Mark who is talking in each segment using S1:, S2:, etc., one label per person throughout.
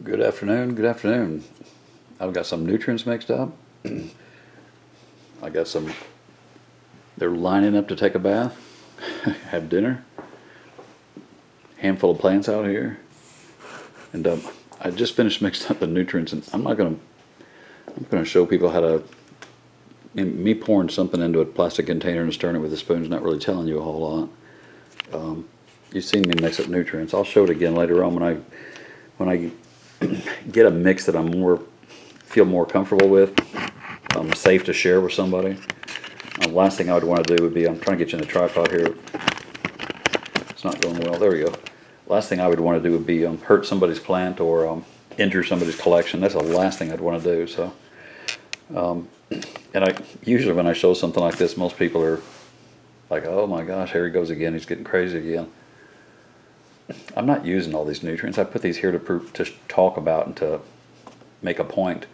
S1: Good afternoon, good afternoon. I've got some nutrients mixed up. I got some, they're lining up to take a bath, have dinner. Handful of plants out here. And I just finished mixing up the nutrients, and I'm gonna show people how to, me pouring something into a plastic container and stirring it with a spoon is not really telling you a whole lot. You've seen me mix up nutrients. I'll show it again later on when I get a mix that feel more comfortable with, safe to share with somebody. The last thing I would want to do would be, I'm trying to get you in the tripod here. It's not going well. There we go. Last thing I would want to do would be hurt somebody's plant or injure somebody's collection. That's the last thing I'd want to do. So, and usually when I show something like this, most people are like, "Oh my gosh, here he goes again. He's getting crazy again." I'm not using all these nutrients. I put these here to talk about and to make a point.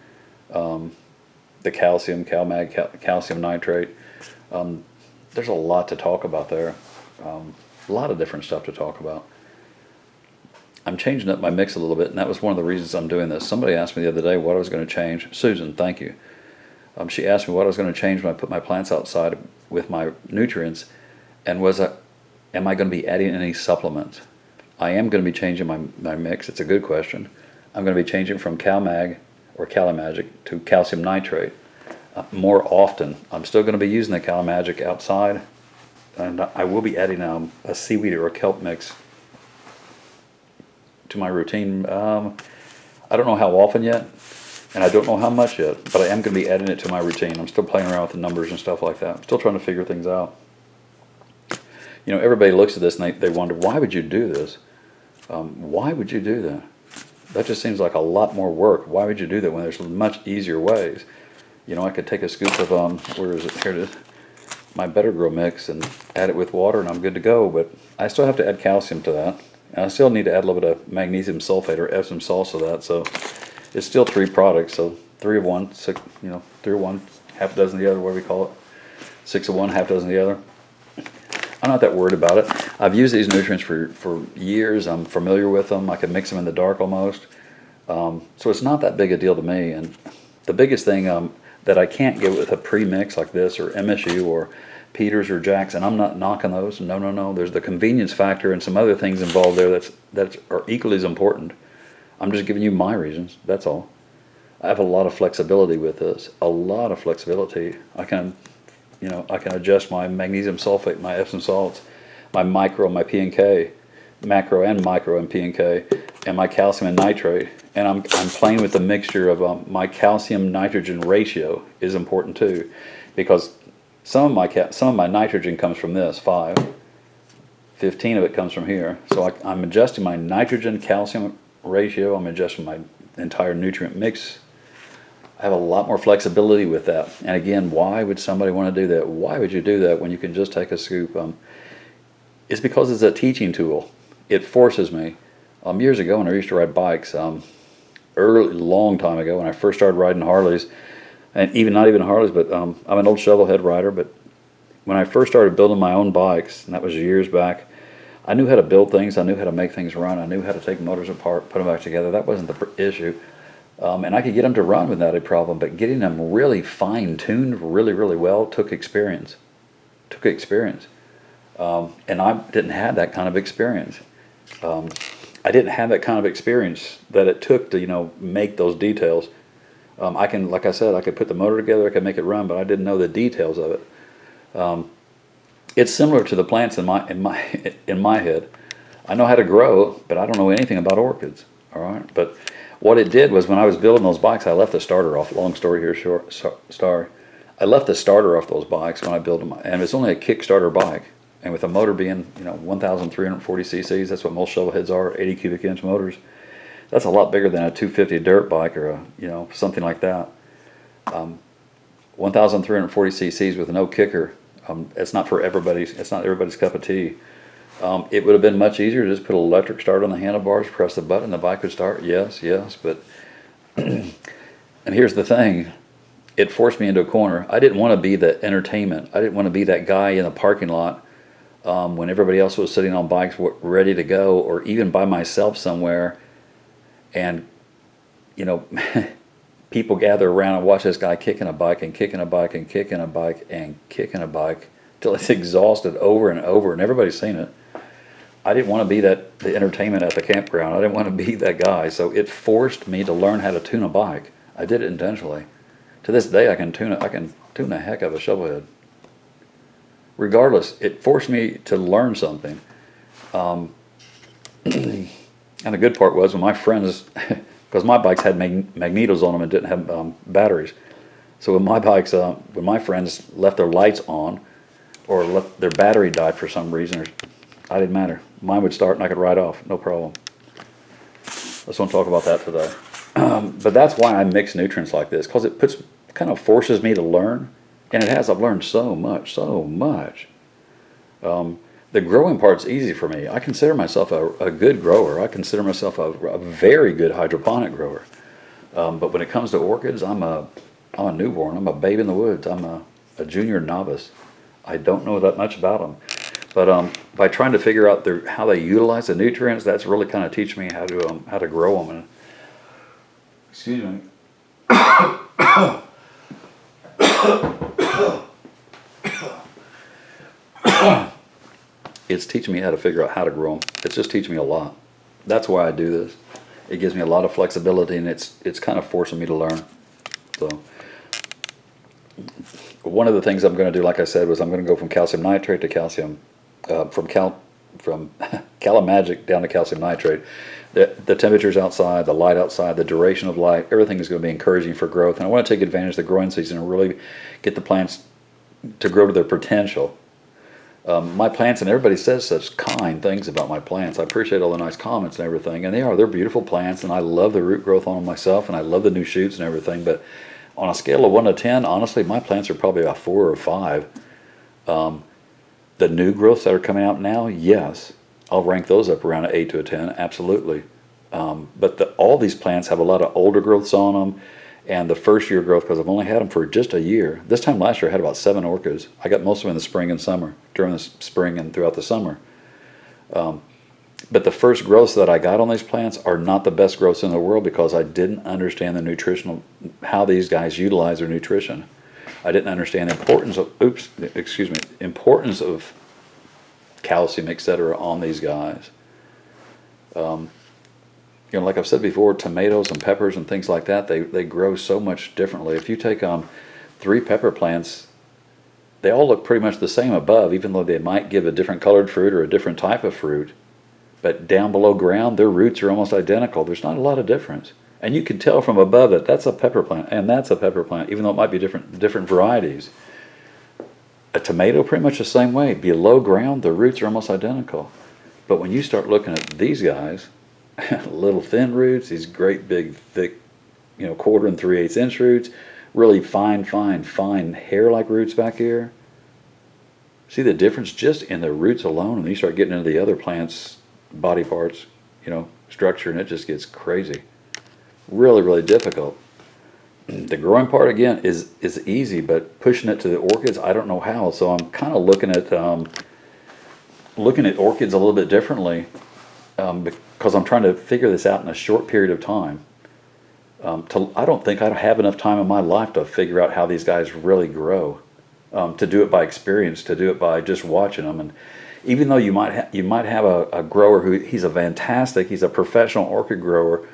S1: The calcium, CalMag, calcium nitrate. There's a lot to talk about there. A lot of different stuff to talk about. I'm changing up my mix a little bit, and that was one of the reasons I'm doing this. Somebody asked me the other day what I was going to change. Susan, thank you. She asked me what I was going to change when I put my plants outside with my nutrients, and am I going to be adding any supplements? I am going to be changing my mix. It's a good question. I'm going to be changing from CalMag or CaliMagic to calcium nitrate more often. I'm still going to be using the CaliMagic outside, and I will be adding a seaweed or a kelp mix to my routine. I don't know how often yet, and I don't know how much yet, but I am going to be adding it to my routine. I'm still playing around with the numbers and stuff like that. I'm still trying to figure things out. You know, everybody looks at this and they wonder, why would you do this? Why would you do that? That just seems like a lot more work. Why would you do that when there's much easier ways? You know, I could take a scoop of, where is it? Here it is. My Better Grow mix and add it with water and I'm good to go, but I still have to add calcium to that. And I still need to add a little bit of magnesium sulfate or Epsom salts to that, so it's still 3 products, so 3 of one, 6, 3 of one, half a dozen of the other, what do we call it? 6 of one, half a dozen of the other. I'm not that worried about it. I've used these nutrients for years. I'm familiar with them. I can mix them in the dark almost. So it's not that big a deal to me. And the biggest thing that I can't get with a pre-mix like this or MSU or Peters or Jack's, and I'm not knocking those. No. There's the convenience factor and some other things involved there that are equally as important. I'm just giving you my reasons. That's all. I have a lot of flexibility with this. A lot of flexibility. I can adjust my magnesium sulfate, my Epsom salts, my micro, my P and K, macro and micro and P and K, and my calcium and nitrate. And I'm playing with the mixture of my calcium nitrogen ratio is important too, because some of my nitrogen comes from this 5, 15 of it comes from here. So I'm adjusting my nitrogen calcium ratio. I'm adjusting my entire nutrient mix. I have a lot more flexibility with that. And again, why would somebody want to do that? Why would you do that when you can just take a scoop? It's because it's a teaching tool. It forces me. Years ago when I used to ride bikes, long time ago when I first started riding Harleys, and not even Harleys, but I'm an old shovelhead rider, but when I first started building my own bikes, and that was years back, I knew how to build things, I knew how to make things run, I knew how to take motors apart, put them back together. That wasn't the issue. And I could get them to run without a problem, but getting them really fine-tuned really, really well took experience. And I didn't have that kind of experience. I didn't have that kind of experience that it took to, make those details. Like I said, I could put the motor together, I could make it run, but I didn't know the details of it. It's similar to the plants in my head. I know how to grow, but I don't know anything about orchids. All right, but what it did was when I was building those bikes, I left the starter off. Long story here short. Sorry. I left the starter off those bikes when I built them, and it's only a Kickstarter bike. And with a motor being, 1,340 cc's, that's what most shovelheads are, 80 cubic inch motors. That's a lot bigger than a 250 dirt bike or something like that. 1,340 cc's with no kicker. It's not everybody's cup of tea. It would have been much easier to just put an electric start on the handlebars, press the button, the bike would start. Yes, but and here's the thing, it forced me into a corner. I didn't want to be the entertainment. I didn't want to be that guy in the parking lot when everybody else was sitting on bikes ready to go, or even by myself somewhere, and you know, people gather around and watch this guy kicking a bike and kicking a bike and kicking a bike and kicking a bike till it's exhausted over and over, and everybody's seen it. I didn't want to be the entertainment at the campground. I didn't want to be that guy, so it forced me to learn how to tune a bike. I did it intentionally. To this day, I can tune the heck out of a shovelhead. Regardless, it forced me to learn something. And the good part was when my friends, because my bikes had magnetos on them and didn't have batteries. So when my bikes, when my friends left their lights on, or left their battery died for some reason, I didn't matter. Mine would start and I could ride off, no problem. Let's not talk about that today. But that's why I mix nutrients like this, because it kind of forces me to learn, and it has. I've learned so much. The growing part's easy for me. I consider myself a good grower. I consider myself a very good hydroponic grower. But when it comes to orchids, I'm a newborn. I'm a babe in the woods. I'm a junior novice. I don't know that much about them. But by trying to figure out how they utilize the nutrients, that's really kind of teach me how to grow them. And, excuse me. It's teaching me how to figure out how to grow them. It's just teaching me a lot. That's why I do this. It gives me a lot of flexibility, and it's kind of forcing me to learn. So one of the things I'm going to do, like I said, was I'm going to go from calcium nitrate to calcium, from Calamagic down to calcium nitrate. The temperatures outside, the light outside, the duration of light, everything is going to be encouraging for growth. And I want to take advantage of the growing season and really get the plants to grow to their potential. My plants, and everybody says such kind things about my plants. I appreciate all the nice comments and everything, and they're beautiful plants, and I love the root growth on them myself, and I love the new shoots and everything. But on a scale of 1 to 10, honestly, my plants are probably a 4 or 5. The new growths that are coming out now, yes, I'll rank those up around an 8 to a 10, absolutely. But all these plants have a lot of older growths on them, and the first year growth, because I've only had them for just a year. This time last year I had about 7 orchids. I got most of them in the spring and summer, during the spring and throughout the summer. But the first growths that I got on these plants are not the best growths in the world, because I didn't understand how these guys utilize their nutrition. I didn't understand the importance of calcium, etc. on these guys. Like I've said before, tomatoes and peppers and things like that, they grow so much differently. If you take 3 pepper plants, they all look pretty much the same above, even though they might give a different colored fruit or a different type of fruit. But down below ground, their roots are almost identical. There's not a lot of difference. And you can tell from above that that's a pepper plant and that's a pepper plant, even though it might be different varieties. A tomato, pretty much the same way. Below ground, the roots are almost identical. But when you start looking at these guys, little thin roots, these great big thick, 1/4 and 3/8 inch roots, really fine hair-like roots back here. See the difference just in the roots alone, and then you start getting into the other plants' body parts, structure, and it just gets crazy. Really, really difficult. The growing part, again, is easy, but pushing it to the orchids, I don't know how. So I'm kind of looking at orchids a little bit differently, because I'm trying to figure this out in a short period of time. I don't think I have enough time in my life to figure out how these guys really grow. To do it by experience, to do it by just watching them. And even though you might have a grower who he's a professional orchid grower.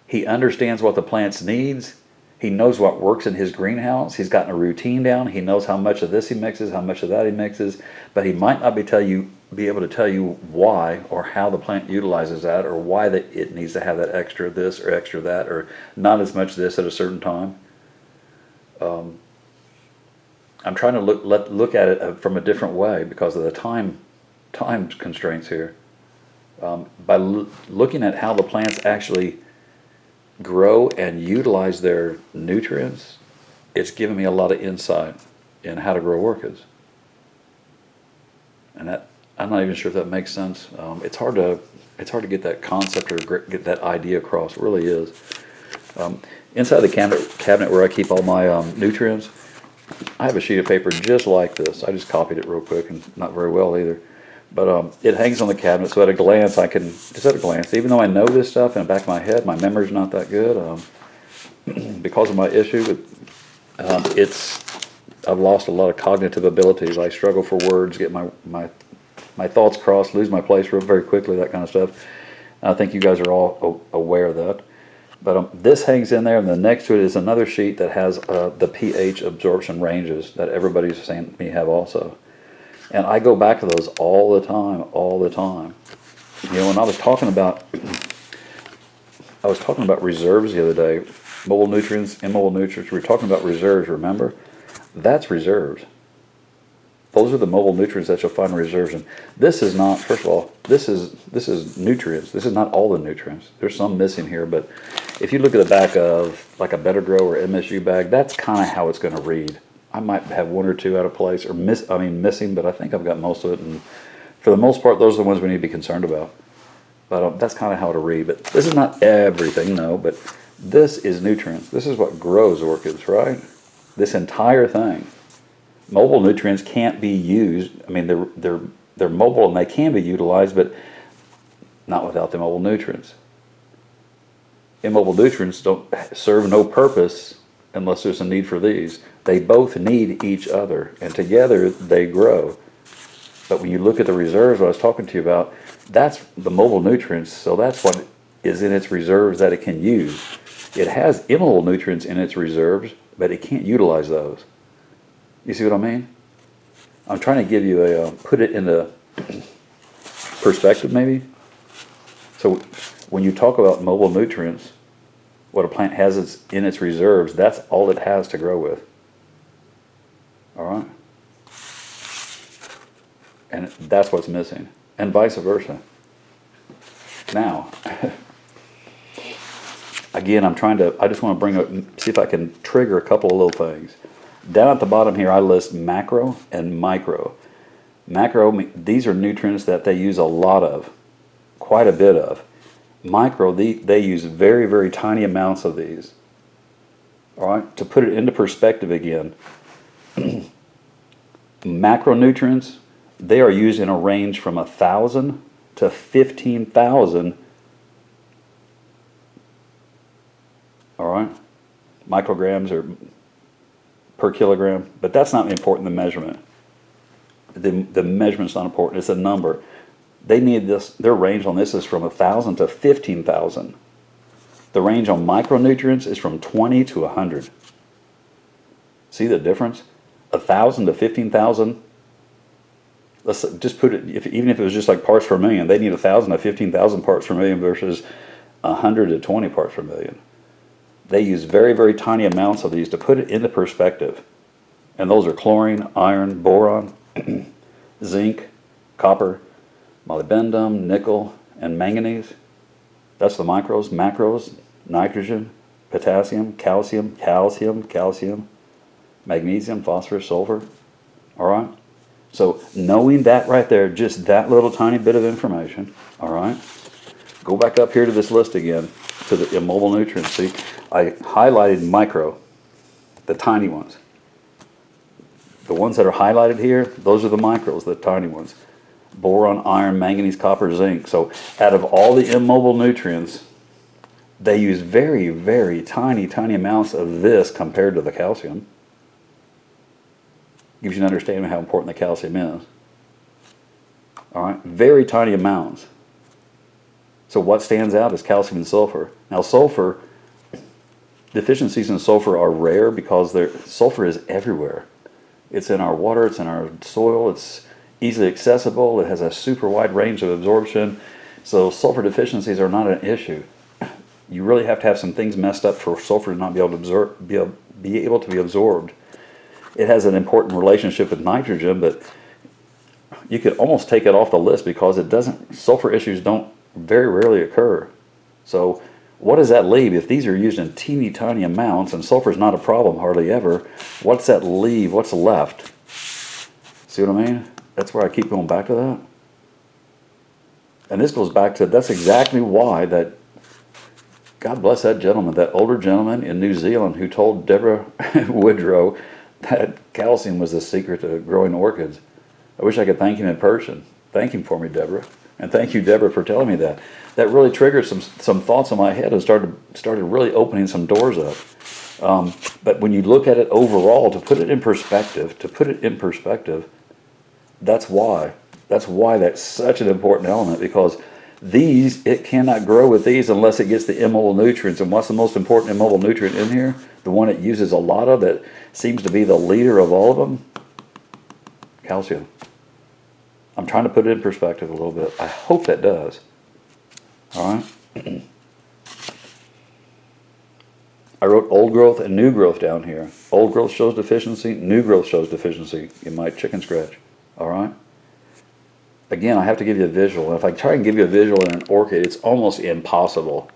S1: He understands what the plants needs. He knows what works in his greenhouse. He's gotten a routine down. He knows how much of this he mixes, how much of that he mixes, but he might not be able to tell you why or how the plant utilizes that, or why it needs to have that extra this or extra that, or not as much this at a certain time. I'm trying to look at it from a different way because of the time constraints here. By looking at how the plants actually grow and utilize their nutrients, it's given me a lot of insight in how to grow orchids. And that, I'm not even sure if that makes sense. It's hard to get that concept or get that idea across. It really is. Inside the cabinet where I keep all my nutrients, I have a sheet of paper just like this. I just copied it real quick, and not very well either. But it hangs on the cabinet, so at a glance, just at a glance, even though I know this stuff in the back of my head, my memory's not that good, because of my issue, I've lost a lot of cognitive abilities. I struggle for words, get my thoughts crossed, lose my place very quickly, that kind of stuff. And I think you guys are all aware of that. But this hangs in there, and then next to it is another sheet that has the pH absorption ranges that everybody's saying me have also. And I go back to those all the time, all the time. You know, when I was talking about reserves the other day, mobile nutrients, immobile nutrients, we were talking about reserves, remember? That's reserves. Those are the mobile nutrients that you'll find in reserves. And this is not, first of all, this is nutrients. This is not all the nutrients. There's some missing here, but if you look at the back of like a Better Grow or MSU bag, that's kind of how it's going to read. I might have one or two out of place, or missing, but I think I've got most of it. And for the most part, those are the ones we need to be concerned about. But that's kind of how it'll read. But this is not everything, no. But this is nutrients. This is what grows orchids, right? This entire thing. Mobile nutrients can't be used. I mean, they're mobile and they can be utilized, but not without the mobile nutrients. Immobile nutrients don't serve no purpose unless there's a need for these. They both need each other, and together they grow. But when you look at the reserves, what I was talking to you about, that's the mobile nutrients, so that's what is in its reserves that it can use. It has immobile nutrients in its reserves, but it can't utilize those. You see what I mean? I'm trying to give you put it into perspective maybe. So when you talk about mobile nutrients, what a plant has in its reserves, that's all it has to grow with. All right? And that's what's missing. And vice versa. Now, again, I just want to see if I can trigger a couple of little things. Down at the bottom here, I list macro and micro. Macro, these are nutrients that they use a lot of, quite a bit of. Micro, they use very, very tiny amounts of these. All right, to put it into perspective again, macronutrients, they are used in a range from 1,000 to 15,000. All right, micrograms or per kilogram, but that's not important, the measurement. The measurement's not important, it's a number. They need this, their range on this is from 1,000 to 15,000. The range on micronutrients is from 20 to 100. See the difference? 1,000 to 15,000. Let's just put it, even if it was just like parts per million, they need 1,000 to 15,000 parts per million versus 100 to 20 parts per million. They use very, very tiny amounts of these to put it into perspective. And those are chlorine, iron, boron, zinc, copper, molybdenum, nickel, and manganese. That's the micros. Macros, nitrogen, potassium, calcium, magnesium, phosphorus, sulfur. All right? So knowing that right there, just that little tiny bit of information, all right? Go back up here to this list again, to the immobile nutrients. See, I highlighted micro, the tiny ones. The ones that are highlighted here, those are the micros, the tiny ones. Boron, iron, manganese, copper, zinc. So out of all the immobile nutrients, they use very, very tiny, tiny amounts of this compared to the calcium. Gives you an understanding of how important the calcium is. All right, very tiny amounts. So what stands out is calcium and sulfur. Now sulfur, deficiencies in sulfur are rare because sulfur is everywhere. It's in our water, it's in our soil, it's easily accessible, it has a super wide range of absorption. So sulfur deficiencies are not an issue. You really have to have some things messed up for sulfur to not be able to be absorbed. It has an important relationship with nitrogen, but you could almost take it off the list because sulfur issues don't very rarely occur. So what does that leave? If these are used in teeny tiny amounts and sulfur is not a problem hardly ever, what's that leave? What's left? See what I mean? That's where I keep going back to that. And this goes back to, that's exactly why that, God bless that gentleman, that older gentleman in New Zealand who told Deborah Woodrow that calcium was the secret to growing orchids. I wish I could thank him in person. thanking for me, Deborah. And thank you, Deborah, for telling me that. That really triggered some thoughts in my head and started really opening some doors up. But when you look at it overall, to put it in perspective, that's why. That's such an important element, because it cannot grow with these unless it gets the immobile nutrients. And what's the most important immobile nutrient in here? The one it uses a lot of, that seems to be the leader of all of them? Calcium. I'm trying to put it in perspective a little bit. I hope that does. All right. I wrote old growth and new growth down here. Old growth shows deficiency, new growth shows deficiency in my chicken scratch. All right. Again, I have to give you a visual. And if I try and give you a visual in an orchid, it's almost impossible.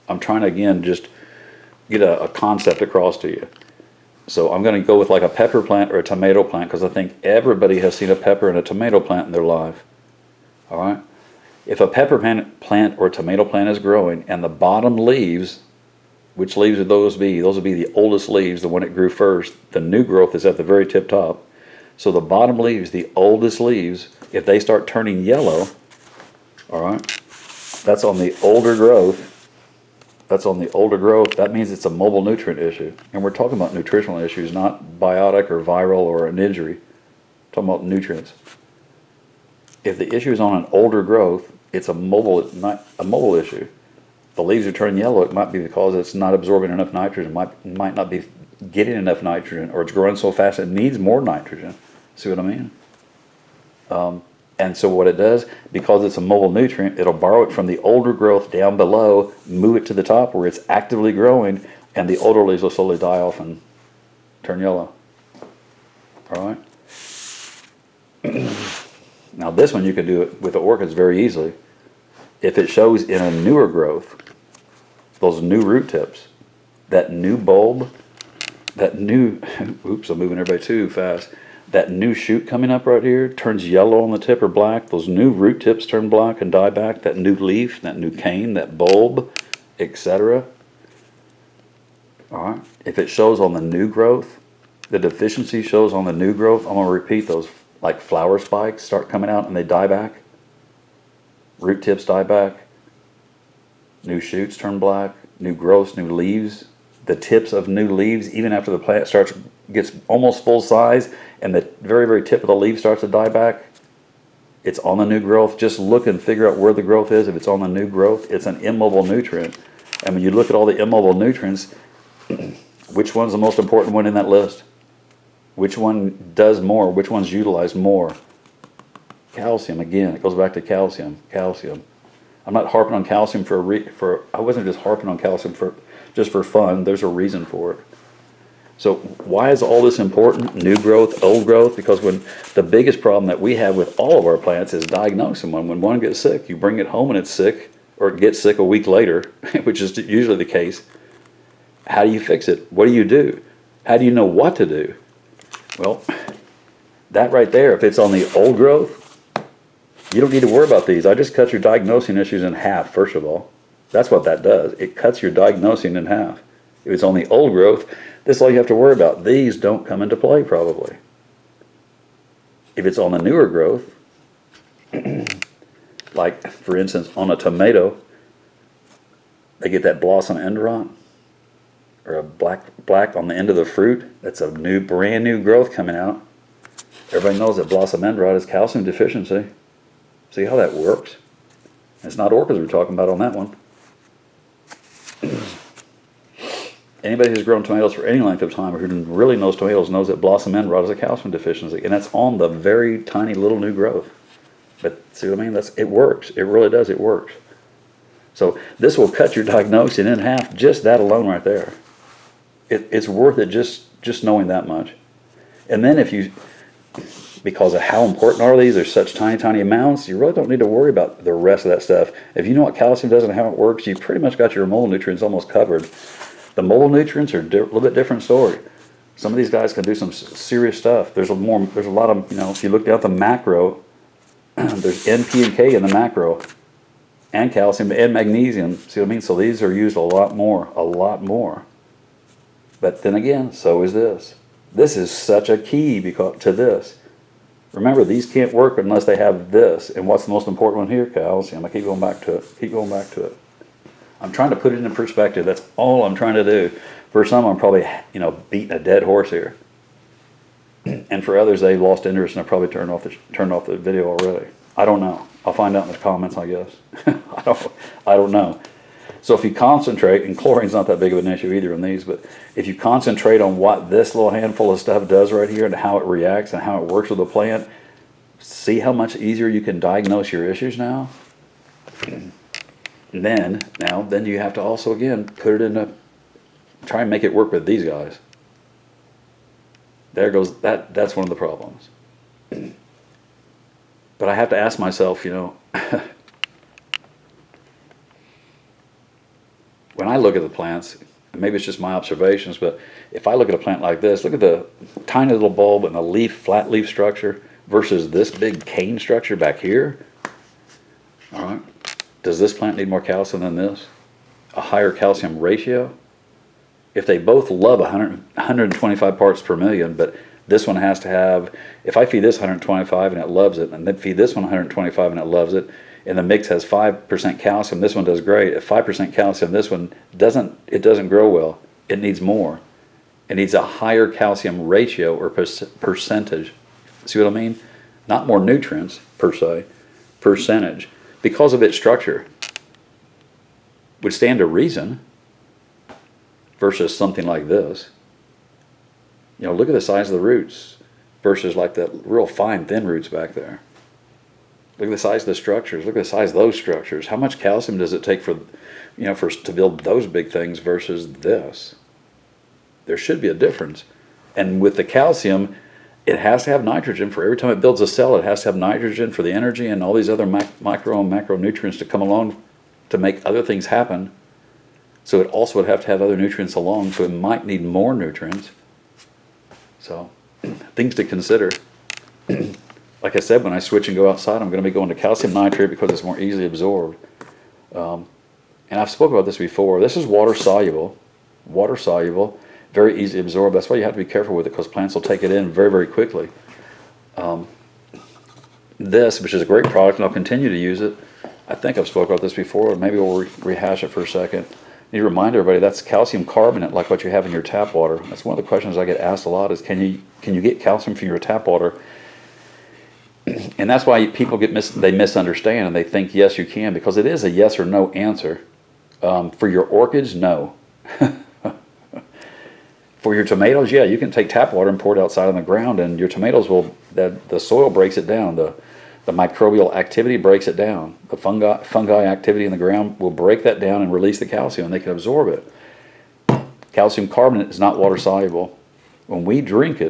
S1: I'm trying to, again, just get a concept across to you. So I'm going to go with like a pepper plant or a tomato plant, because I think everybody has seen a pepper and a tomato plant in their life. All right. If a pepper plant or a tomato plant is growing and the bottom leaves, which leaves would those be? Those would be the oldest leaves, the one that grew first. The new growth is at the very tip top. So the bottom leaves, the oldest leaves, if they start turning yellow, all right, that's on the older growth. That's on the older growth. That means it's a mobile nutrient issue. And we're talking about nutritional issues, not biotic or viral or an injury. We're talking about nutrients. If the issue is on an older growth, it's a mobile issue. The leaves are turning yellow, it might be because it's not absorbing enough nitrogen, might not be getting enough nitrogen, or it's growing so fast it needs more nitrogen. See what I mean? And so what it does, because it's a mobile nutrient, it'll borrow it from the older growth down below, move it to the top where it's actively growing, and the older leaves will slowly die off and turn yellow. All right? Now this one you can do it with the orchids very easily. If it shows in a newer growth, those new root tips, that new bulb, that new, oops, I'm moving everybody too fast, that new shoot coming up right here turns yellow on the tip or black, those new root tips turn black and die back, that new leaf, that new cane, that bulb, etc. All right, if it shows on the new growth, the deficiency shows on the new growth, I'm going to repeat those, like flower spikes start coming out and they die back. Root tips die back, new shoots turn black, new growths, new leaves, the tips of new leaves, even after the plant gets almost full size and the very, very tip of the leaf starts to die back, it's on the new growth. Just look and figure out where the growth is. If it's on the new growth, it's an immobile nutrient. And when you look at all the immobile nutrients, which one's the most important one in that list? Which one does more? Which one's utilized more? Calcium, again, it goes back to calcium. I'm not harping on calcium I wasn't just harping on calcium just for fun. There's a reason for it. So why is all this important? New growth, old growth? Because when the biggest problem that we have with all of our plants is diagnosing one. When one gets sick, you bring it home and it's sick, or it gets sick a week later, which is usually the case. How do you fix it? What do you do? How do you know what to do? Well, that right there, if it's on the old growth, you don't need to worry about these. I just cut your diagnosing issues in half, first of all. That's what that does. It cuts your diagnosing in half. If it's on the old growth, this is all you have to worry about. These don't come into play, probably. If it's on the newer growth, like, for instance, on a tomato, they get that blossom end rot, or a black on the end of the fruit. That's a brand new growth coming out. Everybody knows that blossom end rot is calcium deficiency. See how that works? It's not orchids we're talking about on that one. Anybody who's grown tomatoes for any length of time or who really knows tomatoes knows that blossom end rot is a calcium deficiency, and that's on the very tiny little new growth. But see what I mean? It works. It really does. It works. So this will cut your diagnosing in half, just that alone right there. It's worth it just knowing that much. And then because of how important are these, there's such tiny amounts, you really don't need to worry about the rest of that stuff. If you know what calcium does and how it works, you pretty much got your mobile nutrients almost covered. The mobile nutrients are a little bit different story. Some of these guys can do some serious stuff. There's a lot of, if you look down at the macro, there's N, P, and K in the macro, and calcium and magnesium. See what I mean? So these are used a lot more. But then again, so is this. This is such a key to this. Remember, these can't work unless they have this. And what's the most important one here? Calcium. I keep going back to it. Keep going back to it. I'm trying to put it in perspective. That's all I'm trying to do. For some, I'm probably, beating a dead horse here. And for others, they've lost interest and have probably turned off the video already. I don't know. I'll find out in the comments, I guess. I don't know. So if you concentrate, and chlorine's not that big of an issue either in these, but if you concentrate on what this little handful of stuff does right here and how it reacts and how it works with the plant, see how much easier you can diagnose your issues now? And then you have to also, again, put it in try and make it work with these guys. There goes, that's one of the problems. But I have to ask myself, when I look at the plants, maybe it's just my observations, but if I look at a plant like this, look at the tiny little bulb and the flat leaf structure versus this big cane structure back here. All right. Does this plant need more calcium than this? A higher calcium ratio? If they both love 125 parts per million, but this one has to have, if I feed this 125 and it loves it, and then feed this one 125 and it loves it, and the mix has 5% calcium, this one does great. At 5% calcium, this one doesn't grow well. It needs more. It needs a higher calcium ratio or percentage. See what I mean? Not more nutrients per se, percentage. Because of its structure. Would stand to reason versus something like this. Look at the size of the roots versus like the real fine, thin roots back there. Look at the size of the structures. Look at the size of those structures. How much calcium does it take to build those big things versus this? There should be a difference. And with the calcium, it has to have nitrogen. For every time it builds a cell, it has to have nitrogen for the energy and all these other micro and macronutrients to come along to make other things happen. So it also would have to have other nutrients along, so it might need more nutrients. So, things to consider. Like I said, when I switch and go outside, I'm going to be going to calcium nitrate because it's more easily absorbed. And I've spoken about this before. This is water soluble, very easily absorbed. That's why you have to be careful with it because plants will take it in very, very quickly. This, which is a great product, and I'll continue to use it. I think I've spoken about this before. Maybe we'll rehash it for a second. I need to remind everybody that's calcium carbonate, like what you have in your tap water. That's one of the questions I get asked a lot: is can you get calcium from your tap water? And that's why people they misunderstand and they think yes you can, because it is a yes or no answer. For your orchids, no. For your tomatoes, yeah, you can take tap water and pour it outside on the ground, and your tomatoes the soil breaks it down. The microbial activity breaks it down. The fungi activity in the ground will break that down and release the calcium, and they can absorb it. Calcium carbonate is not water soluble. When we drink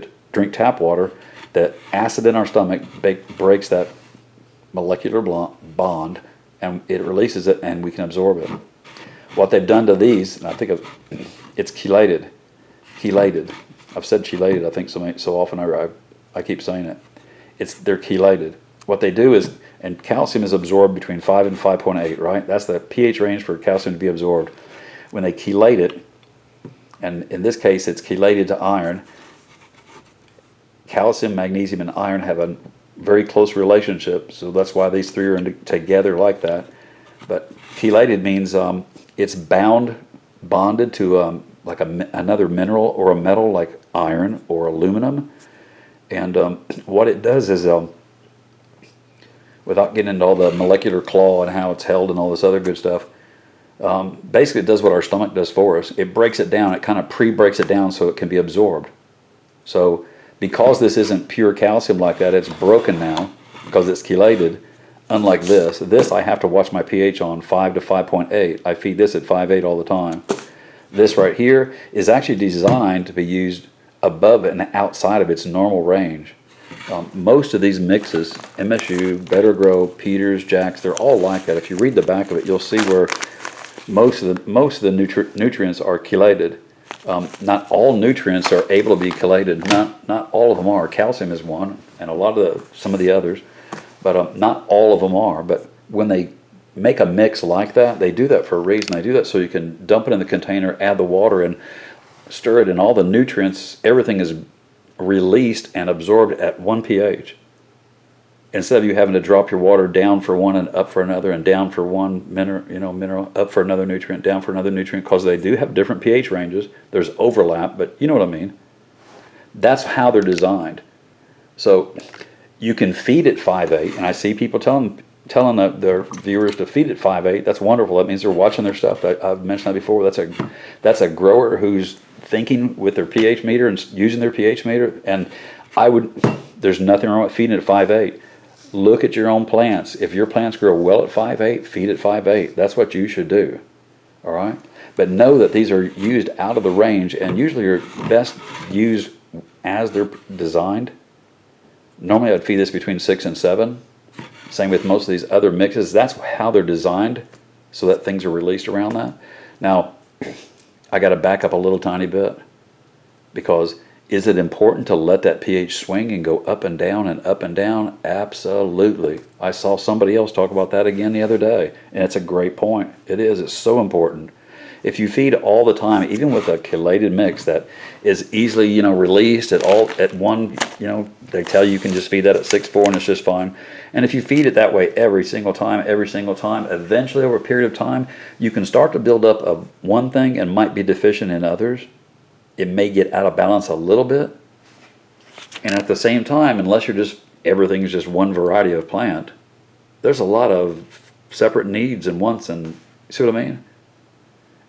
S1: tap water, the acid in our stomach breaks that molecular bond, and it releases it, and we can absorb it. What they've done to these, and I think it's chelated. Chelated. I've said chelated, I think, so often I keep saying it. They're chelated. What they do is, and calcium is absorbed between 5 and 5.8, right? That's the pH range for calcium to be absorbed. When they chelate it, and in this case it's chelated to iron, calcium, magnesium, and iron have a very close relationship, so that's why these three are together like that. But chelated means it's bonded to like another mineral or a metal like iron or aluminum. And what it does is, without getting into all the molecular claw and how it's held and all this other good stuff, basically it does what our stomach does for us. It breaks it down. It kind of pre-breaks it down so it can be absorbed. So because this isn't pure calcium like that, it's broken now because it's chelated. Unlike this I have to watch my pH on 5 to 5.8. I feed this at 5.8 all the time. This right here is actually designed to be used above and outside of its normal range. Most of these mixes, MSU, Better Grow, Peters, Jacks, they're all like that. If you read the back of it, you'll see where most of the nutrients are chelated. Not all nutrients are able to be chelated. Not all of them are. Calcium is one, and some of the others, but not all of them are. But when they make a mix like that, they do that for a reason. They do that so you can dump it in the container, add the water, and stir it, and all the nutrients, everything is released and absorbed at 1 pH. instead of you having to drop your water down for one and up for another, and down for one mineral, up for another nutrient, down for another nutrient, because they do have different pH ranges. There's overlap, but you know what I mean. That's how they're designed. So you can feed at 5/8, and I see people telling their viewers to feed at 5/8. That's wonderful. That means they're watching their stuff. I've mentioned that before. That's a grower who's thinking with their pH meter and using their pH meter. And there's nothing wrong with feeding at 5/8. Look at your own plants. If your plants grow well at 5/8, feed at 5/8. That's what you should do. All right? But know that these are used out of the range, and usually are best used as they're designed. Normally I'd feed this between 6 and 7. Same with most of these other mixes. That's how they're designed, so that things are released around that. Now, I got to back up a little tiny bit, because is it important to let that pH swing and go up and down and up and down? Absolutely. I saw somebody else talk about that again the other day, and it's a great point. It is. It's so important. If you feed all the time, even with a chelated mix that is easily, released at one, they tell you can just feed that at 6.4 and it's just fine. And if you feed it that way every single time, eventually over a period of time, you can start to build up of one thing and might be deficient in others. It may get out of balance a little bit. And at the same time, unless everything's just one variety of plant, there's a lot of separate needs and wants, and you see what I mean?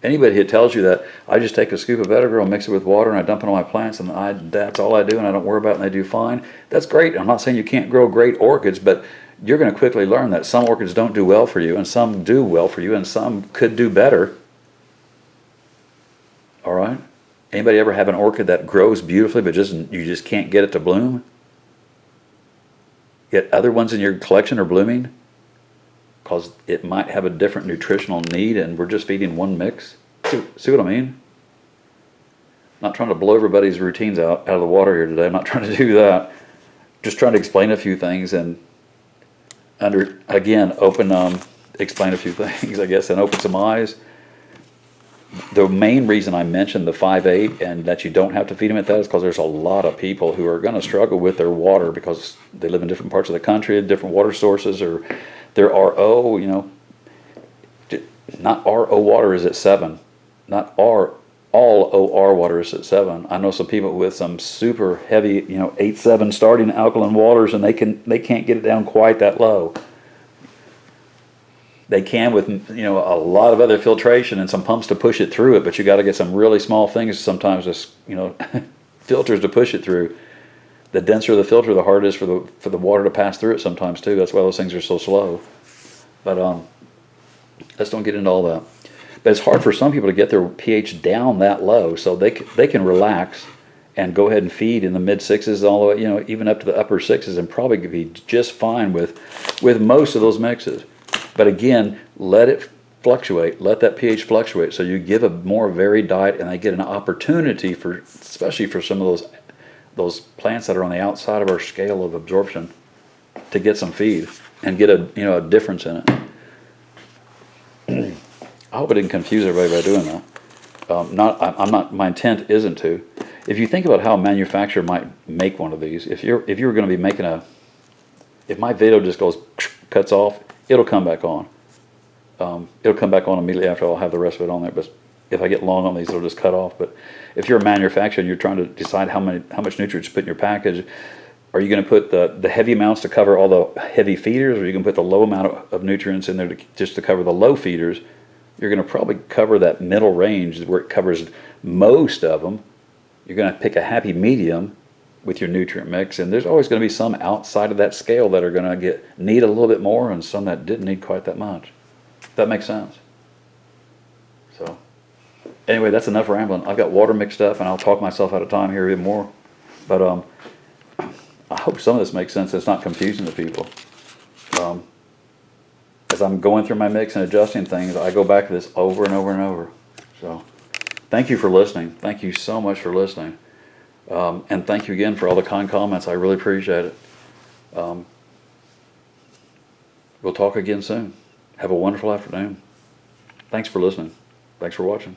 S1: Anybody who tells you that I just take a scoop of Vinegar and mix it with water and I dump it on my plants and that's all I do and I don't worry about it and they do fine, that's great. I'm not saying you can't grow great orchids, but you're going to quickly learn that some orchids don't do well for you, and some do well for you, and some could do better. All right? Anybody ever have an orchid that grows beautifully but you just can't get it to bloom? Yet other ones in your collection are blooming? Because it might have a different nutritional need, and we're just feeding one mix. See what I mean? I'm not trying to blow everybody's routines out of the water here today. I'm not trying to do that. Just trying to explain a few things, and explain a few things, I guess, and open some eyes. The main reason I mentioned the 5/8 and that you don't have to feed them at that is because there's a lot of people who are going to struggle with their water because they live in different parts of the country, different water sources, or their RO, not RO water is at 7. Not all OR water is at 7. I know some people with some super heavy, 8-7 starting alkaline waters, and they can't get it down quite that low. They can with a lot of other filtration and some pumps to push it through it, but you got to get some really small things sometimes, just filters to push it through. The denser the filter, the harder it is for the water to pass through it sometimes too. That's why those things are so slow. But let's don't get into all that. But it's hard for some people to get their pH down that low, so they can relax and go ahead and feed in the mid 6s all the way, even up to the upper 6s, and probably be just fine with most of those mixes. But again, let it fluctuate. Let that pH fluctuate, so you give a more varied diet, and they get an opportunity especially for some of those plants that are on the outside of our scale of absorption, to get some feed and get a difference in it. I hope I didn't confuse everybody by doing that. My intent isn't to. If you think about how a manufacturer might make one of these, if you were going to be making if my video just cuts off, it'll come back on. It'll come back on immediately after I'll have the rest of it on there. But if I get long on these, it'll just cut off. But if you're a manufacturer and you're trying to decide how much nutrients to put in your package, are you going to put the heavy amounts to cover all the heavy feeders, or are you going to put the low amount of nutrients in there just to cover the low feeders? You're going to probably cover that middle range where it covers most of them. You're going to pick a happy medium with your nutrient mix, and there's always going to be some outside of that scale that are going to need a little bit more, and some that didn't need quite that much. If that makes sense. So anyway, that's enough rambling. I've got water mixed up, and I'll talk myself out of time here even more. But I hope some of this makes sense. It's not confusing to people. As I'm going through my mix and adjusting things, I go back to this over and over and over. So thank you for listening. Thank you so much for listening. And thank you again for all the kind comments. I really appreciate it. We'll talk again soon. Have a wonderful afternoon. Thanks for listening. Thanks for watching.